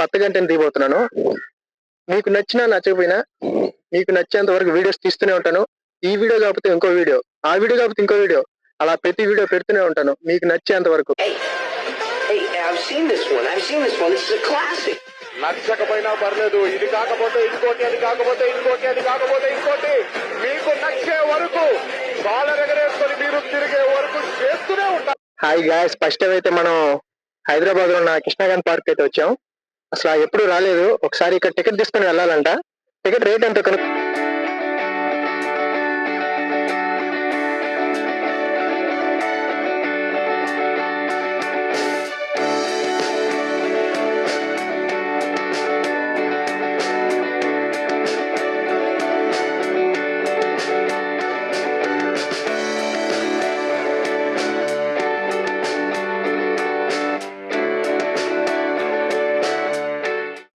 కొత్త కంటెంట్ తీయబోతున్నాను. మీకు నచ్చినా నచ్చకపోయినా మీకు నచ్చేంత వరకు వీడియోస్ తీస్తూనే ఉంటాను. ఈ వీడియో కాకపోతే ఇంకో వీడియో, ఆ వీడియో కాకపోతే ఇంకో వీడియో, అలా ప్రతి వీడియో పెడుతూనే ఉంటాను మీకు నచ్చేంత వరకు. నచ్చకపోయినా పర్లేదు, ఇది కాకపోతే ఇంకోటి, అది కాకపోతే ఇంకోటి, అది కాకపోతే ఇంకోటి, మీకు నచ్చే వరకు కాలర్ ఎగరేసుకొని మీరు తిరిగే వరకు చేస్తూనే ఉంటారు. హాయ్ గాయ్స్, ఫస్ట్ టైం అయితే మనం హైదరాబాద్ లో ఉన్న కృష్ణాగాంధీ పార్క్ అయితే వచ్చాం. అసలు ఎప్పుడు రాలేదు. ఒకసారి ఇక్కడ టికెట్ తీసుకొని వెళ్ళాలంట. టికెట్ రేట్ ఎంత కనుక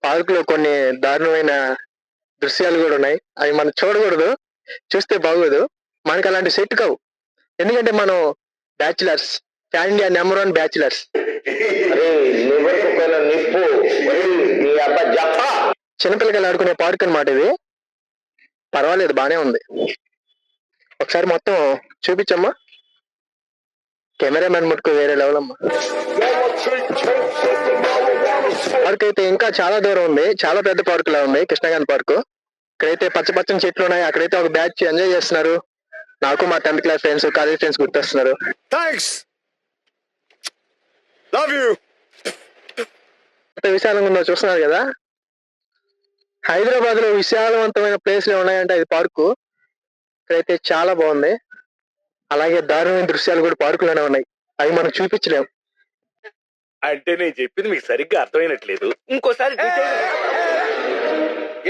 పార్క్ లో కొన్ని దారుణమైన దృశ్యాలు కూడా ఉన్నాయి. అవి మనం చూడకూడదు, చూస్తే బాగోదు. మనకి అలాంటి సెట్ కావు. ఎందుకంటే మనం bachelors, fan India number 1 bachelors. చిన్నపిల్లలు ఆడుకునే పార్క్ అన్నమాట ఇది. పర్వాలేదు, బానే ఉంది. ఒకసారి మొత్తం చూపించమ్మా. కెమెరామెన్ ముట్టుకు వేరే లెవెల్ అమ్మా. పార్క్ అయితే ఇంకా చాలా దూరం ఉంది. చాలా పెద్ద పార్క్ లా ఉంది కృష్ణాగాంధీ పార్క్. ఇక్కడైతే పచ్చ పచ్చని చెట్లు ఉన్నాయి. అక్కడైతే ఒక బ్యాచ్ ఎంజాయ్ చేస్తున్నారు. నాకు మా 10th class friends, college friends గుర్తొస్తున్నారు. ఎంత విశాలంగా ఉందో చూస్తున్నారు కదా. హైదరాబాద్ లో విశాలవంతమైన ప్లేస్లు ఉన్నాయంటే అది పార్కు. ఇక్కడైతే చాలా బాగుంది. అలాగే దారుణమైన దృశ్యాలు కూడా పార్కులోనే ఉన్నాయి. అవి మనం చూపించలేము. అంటే నేను చెప్పింది మీకు సరిగ్గా అర్థమైనట్లేదు. ఇంకోసారి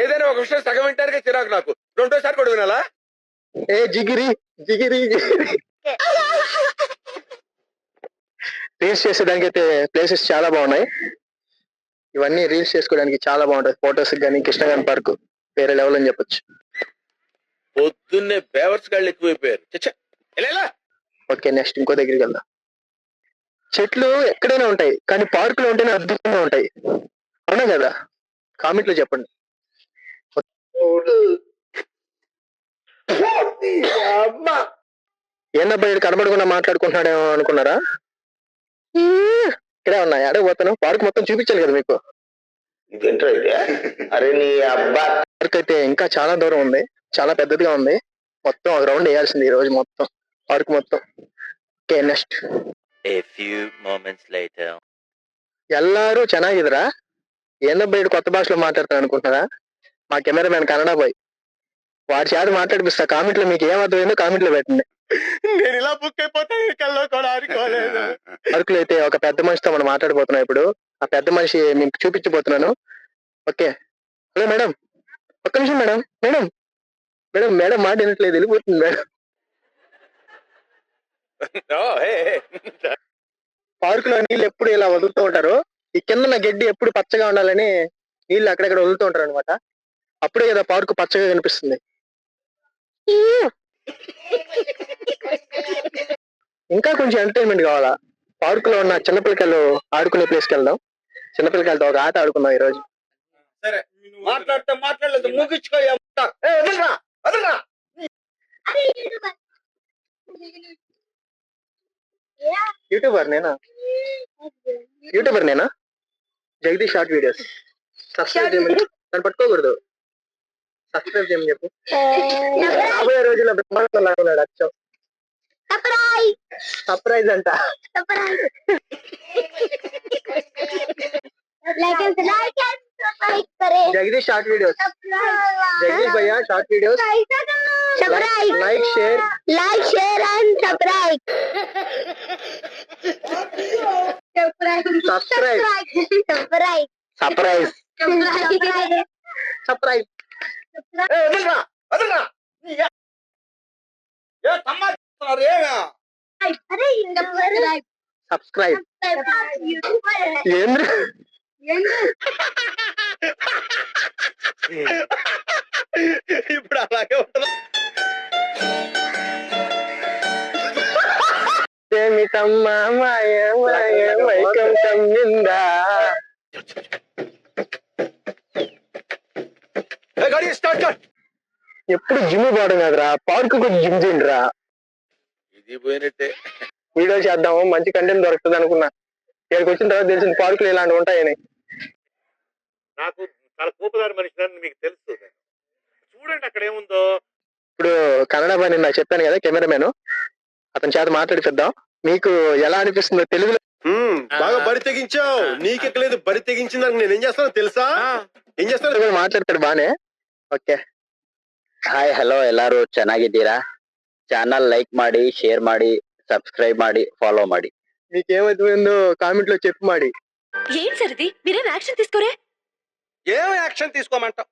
ఏదైనా ఒక విషయం సగం వింటారుగా చిరాకు నాకు. రెండోసారి కూడా వినాలా? ఏ జిగిరి జిగిరి రీల్స్ చేసేదానికి అయితే ప్లేసెస్ చాలా బాగున్నాయి. ఇవన్నీ రీల్స్ చేసుకోవడానికి చాలా బాగుంటాయి. ఫొటోస్ కానీ కృష్ణాగాంధీ పార్క్ వేరే లెవెల్ అని చెప్పొచ్చు. పొద్దున్నే బేవర్స్ గాళ్ళు ఎక్కువైపోయారు. ఓకే, నెక్స్ట్ ఇంకో దగ్గరికి వెళ్దాం. చెట్లు ఎక్కడైనా ఉంటాయి, కానీ పార్క్ లో ఉంటేనే అద్భుతంగా ఉంటాయి. అవునా కదా? కామెంట్ లో చెప్పండి. ఏందబ్బా ఇది కనబడకుండా మాట్లాడుకుంటున్నాడేమో అనుకున్నారా? ఇక్కడే ఉన్నాయి. అడగపోతాను. పార్క్ మొత్తం చూపించాలి కదా మీకు. పార్క్ అయితే ఇంకా చాలా దూరం ఉంది. చాలా పెద్దదిగా ఉంది. మొత్తం ఒక రౌండ్ వేయాల్సింది ఈ రోజు మొత్తం పార్క్ మొత్తం. Okay, next. A few moments later. ಎಲ್ಲಾರು ಚೆನ್ನಾಗಿದ್ರಾ? ఏందబ్బా ఇడు కొత్త భాషలో మాట్లాడతాను అనుకుంటున్నారా? మా కెమెరామెన్ కన్నడ బాయ్. వాడి చేత మాట్లాడిపిస్తా. కామెంట్ లో మీకు ఏం అర్థమైందో కామెంట్ లో పెట్టండి. నేను ఇలా బుక్ అయిపోతాను కల్లో కూడా అనుకోలేదు. పార్క్ లో అయితే ఒక పెద్ద మనిషితో మనం మాట్లాడబోతున్నాం ఇప్పుడు. ఆ పెద్ద మనిషి మీకు చూపించబోతున్నాను. ఓకే. హలో మేడం, ఒక్క నిమిషం మేడం. మేడం మేడం మేడం మాట వినట్లేదు, వెళ్ళిపోతుంది మేడం. పార్క్ లో నీళ్ళు ఎప్పుడు ఇలా వదులుతూ ఉంటారు. ఈ కింద గడ్డి ఎప్పుడు పచ్చగా ఉండాలని నీళ్ళు అక్కడక్కడ వదులుతూ ఉంటారు అనమాట. అప్పుడే కదా పార్క్ పచ్చగా కనిపిస్తుంది. ఇంకా కొంచెం ఎంటర్టైన్మెంట్ కావాలా? పార్క్ లో ఉన్న చిన్నపిల్లకాయలు ఆడుకునే ప్లేస్కి వెళ్దాం. చిన్నపిల్లకాయలతో ఒక ఆట ఆడుకుందాం ఈ రోజు. సరే, మాట్లాడలేదు ముగించుకో. యూట్యూబర్ నేనా? Jagadish short videos. సబ్స్క్రైబ్ చేయమని దాన్ని పట్టుకోకూడదు. సబ్స్క్రైబ్ చేయమని చెప్పు. రాబోయే రోజుల్లో బ్రహ్మాండం లాగున్నాడు అచ్చం. సర్ప్రైజ్ అంట. Jagadish short videos. జగదీష్ భయ్యా short videos. Like share and subscribe. ఇప్పుడు అలాగే ఉంటుంది. ఏమిటమ్మా మాయ మాయ మైకం కమ్మిందా? Start cut. ఎప్పుడు జిమ్ పోవడం కాదురా, పార్క్ కొంచెం జిమ్ చేయండి రా. ఇది పోయినట్టే. వీడియో చేద్దాము, మంచి కంటెంట్ దొరుకుతుంది అనుకున్నా. ఇక్కడికి వచ్చిన తర్వాత తెలిసింది పార్కులు ఇలాంటివి ఉంటాయని. నాకు చాలా కోపదారి మనిషి మీకు తెలుసు. చూడండి అక్కడ ఏముందో. ఇప్పుడు కన్నడ పని నాకు చెప్పాను కదా, కెమెరామెన్ అతని చేత మాట్లాడిపిద్దాం. మీకు ఎలా అనిపిస్తుందో తెలుగులో. బాగా బరి తెగించావు. నీకెక్కలేదు, బరి తెగించిందని నేను ఏం చేస్తానో తెలుసా? ఏం చేస్తాను కూడా మాట్లాడతాడు బానే. ఓకే, ಹಾಯ್ ಹಲೋ ಎಲ್ಲರೂ ಚೆನ್ನಾಗಿದ್ದೀರಾ? ಚಾನಲ್ ಲೈಕ್ ಮಾಡಿ, ಶೇರ್ ಮಾಡಿ, ಸಬ್ಸ್ಕ್ರೈಬ್ ಮಾಡಿ, ಫಾಲೋ ಮಾಡಿ. మీకు ఏమైతుందో కామెంట్ లో చెప్పు మాడి. ఏం సరిది, మీరేం యాక్షన్ తీసుకోరే? ఏం యాక్షన్ తీసుకోమంటావు?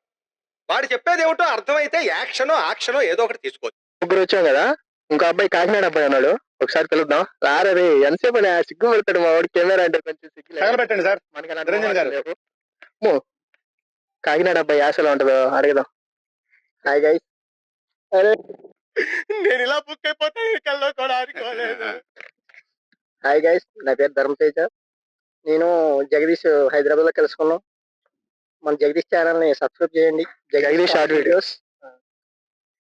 వాడు చెప్పేది ఏమిటో అర్థమైతే యాక్షనో ఏదో ఒకటి తీసుకోవచ్చు. ముగ్గురు వచ్చాం కదా, ఇంకో అబ్బాయి కాకినాడ అబ్బాయి అన్నాడు. ఒకసారి పిలుద్దాం. రారే, ఎంతసేపు సిగ్గు పెడతాడు మా వాడు. కెమెరా అంటే కొంచెం సిగ్గు పెట్టండి సార్. మనకి అలాంటి నిరంజన్ గారు. లేవు. అమ్మో, కాకినాడ అబ్బాయి యాసలో ఉంటుందో అడుగుదాం. Hi guys. అరే, నేను ఇలా బుక్ అయిపోతా కల్లో కూడా అనుకోలేదు. హాయ్ గైస్, నా పేరు ధర్మతేజ. నేను జగదీష్ హైదరాబాద్ లో కలుసుకున్నాం. మన జగదీష్ ఛానల్ ని సబ్స్క్రైబ్ చేయండి. జగదీష్ షార్ట్ వీడియోస్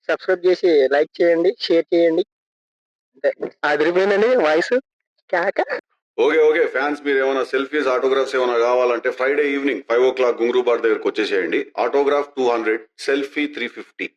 సబ్స్క్రైబ్ చేసి లైక్ చేయండి, షేర్ చేయండి. అంతే, అదిరిపోయిందండి వాయిస్. కాక ఓకే ఫ్యాన్స్, మీరు ఏమైనా సెల్ఫీస్, ఆటోగ్రాఫ్స్ ఏమైనా కావాలంటే Friday evening 5 o'clock Ghungroo bar దగ్గరకు వచ్చేసేయండి. Autograph 200, selfie 350.